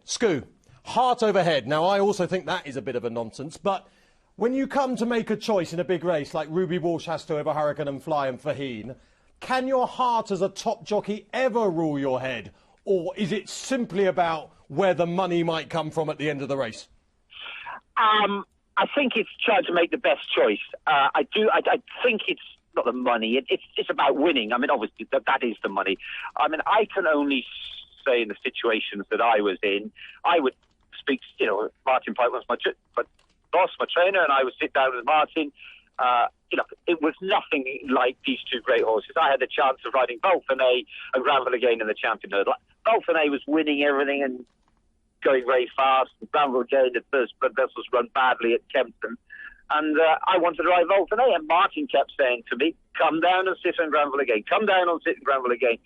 Scoo, heart over head. Now, I also think that is a bit of a nonsense, but when you come to make a choice in a big race like Ruby Walsh has to over Hurricane and Fly and Faugheen, can your heart as a top jockey ever rule your head? Or is it simply about where the money might come from at the end of the race? I think it's trying to make the best choice. I think it's not the money. It's about winning. I mean, obviously, that is the money. I mean, I can only say in the situations that I was in, I would speak, Martin Pipe was my boss, my trainer, and I would sit down with Martin. It was nothing like these two great horses. I had the chance of riding Faugheen and Granville again in the Champion Hurdle. Faugheen was winning everything and going very fast. Granville again, the first blood vessels run badly at Kempton. And I wanted to ride Faugheen, and Martin kept saying to me, come down and sit on Granville again. Come down and sit on Granville again.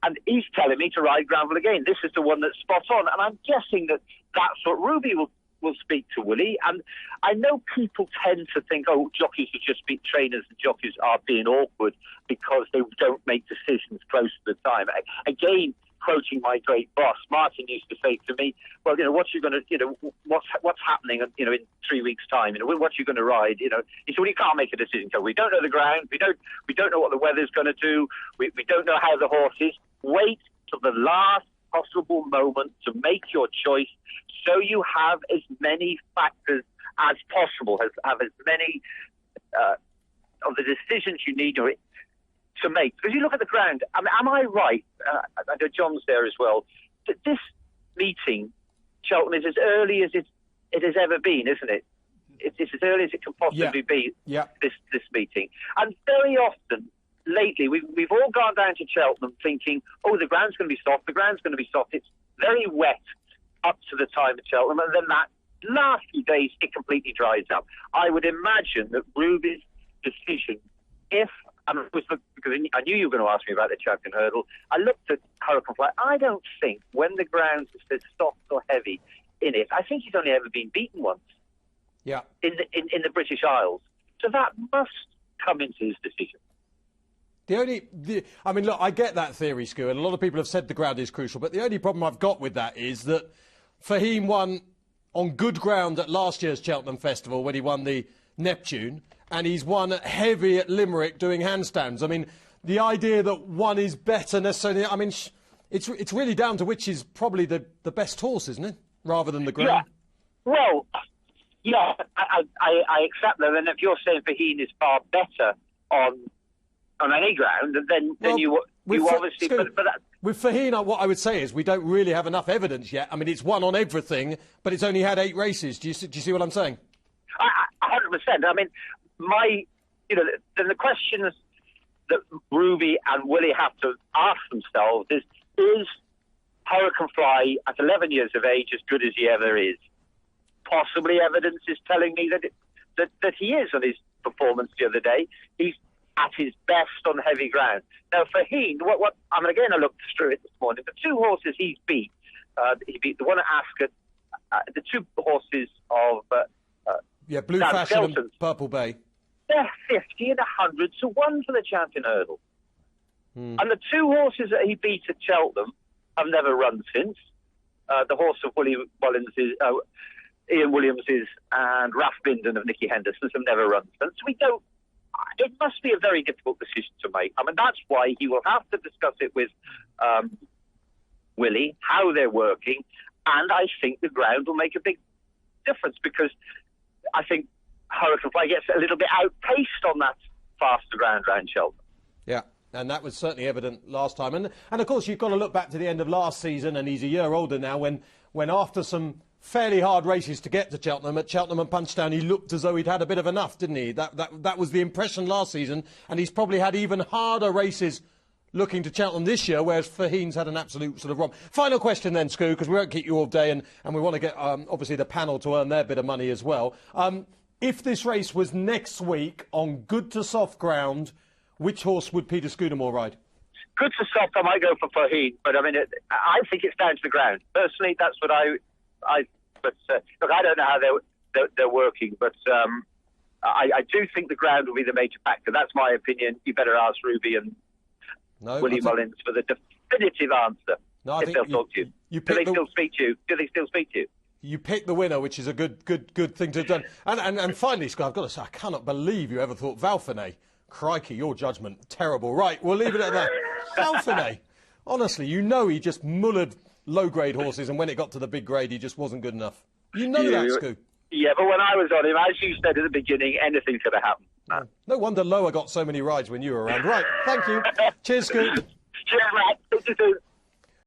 And he's telling me to ride Granville again. This is the one that's spot on. And I'm guessing that that's what Ruby will speak to Willie. And I know people tend to think, oh, jockeys are just beat trainers and jockeys are being awkward because they don't make decisions close to the time. Again, quoting my great boss, Martin used to say to me, well, what you're going to, what's happening, in 3 weeks' time, what you're going to ride, he said, well, you can't make a decision because we don't know the ground, we don't know what the weather's going to do, we don't know how the horse is. Wait till the last possible moment to make your choice so you have as many factors as possible, have as many of the decisions you need to make. Because you look at the ground, I mean, am I right? I know John's there as well. This meeting, Cheltenham, is as early as it has ever been, isn't it? It's as early as it can possibly be, this meeting. And very often, lately, we've all gone down to Cheltenham thinking, oh, the ground's going to be soft, the ground's going to be soft. It's very wet up to the time of Cheltenham, and then that last few days, it completely dries up. I would imagine that Ruby's decision, because I knew you were going to ask me about the Champion Hurdle, I looked at Hurricane Fly. I don't think when the ground is soft or heavy in it, I think he's only ever been beaten once. Yeah. In the British Isles. So that must come into his decision. I mean, look, I get that theory, Scoo, and a lot of people have said the ground is crucial, but the only problem I've got with that is that Faugheen won on good ground at last year's Cheltenham Festival when he won the Neptune, and he's won heavy at Limerick doing handstands. I mean, the idea that one is better necessarily, I mean, it's really down to which is probably the best horse, isn't it, rather than the ground? Yeah. Well, yeah, I accept that, and if you're saying Faugheen is far better on any ground, then you obviously... With Faugheen, what I would say is we don't really have enough evidence yet. I mean, it's won on everything, but it's only had 8 races. Do you see what I'm saying? 100%. I mean, then the questions that Ruby and Willie have to ask themselves is Hurricane Fly at 11 years of age as good as he ever is? Possibly evidence is telling me that he is on his performance the other day. He's at his best on heavy ground. Now, Faugheen, I mean, again, I looked through it this morning. The 2 horses he beat the one at Ascot, the 2 horses of Blue Dan Fashion Skelton, and Purple Bay. They're 50 and 100 to 1 for the Champion Hurdle. And the 2 horses that he beat at Cheltenham have never run since. The horse of Ian Williams's and Raf Binden of Nicky Henderson's have never run since. It must be a very difficult decision to make. I mean, that's why he will have to discuss it with Willie, how they're working, and I think the ground will make a big difference because I think Hurricane Fly gets a little bit outpaced on that faster ground around Cheltenham. Yeah, and that was certainly evident last time. And of course, you've got to look back to the end of last season, and he's a year older now, when after some fairly hard races to get to Cheltenham, at Cheltenham and Punchestown, he looked as though he'd had a bit of enough, didn't he? That was the impression last season, and he's probably had even harder races looking to Cheltenham this year, whereas Faugheen's had an absolute sort of romp. Final question then, Scoo, because we won't keep you all day, and we want to get, obviously, the panel to earn their bit of money as well. If this race was next week on good to soft ground, which horse would Peter Scudamore ride? Good to soft, I might go for Faugheen, but I mean, I think it's down to the ground. Personally, that's what look, I don't know how they're working, but I do think the ground will be the major factor. That's my opinion. You better ask Ruby and Willie Mullins for the definitive answer. No, I if think they'll talk to you. You Do they picked still speak to you? Do they still speak to you? You picked the winner, which is a good thing to have done. And finally, Scott, I've got to say, I cannot believe you ever thought Faugheen. Crikey, your judgment, terrible. Right, we'll leave it at that. Faugheen, honestly, you know he just mullered low-grade horses, and when it got to the big grade, he just wasn't good enough. You know that, Scoop. Yeah, but when I was on him, as you said at the beginning, anything could have happened. No wonder Lower got so many rides when you were around. Right, thank you. Cheers, Scoop. Cheers, Matt. Speak to you soon.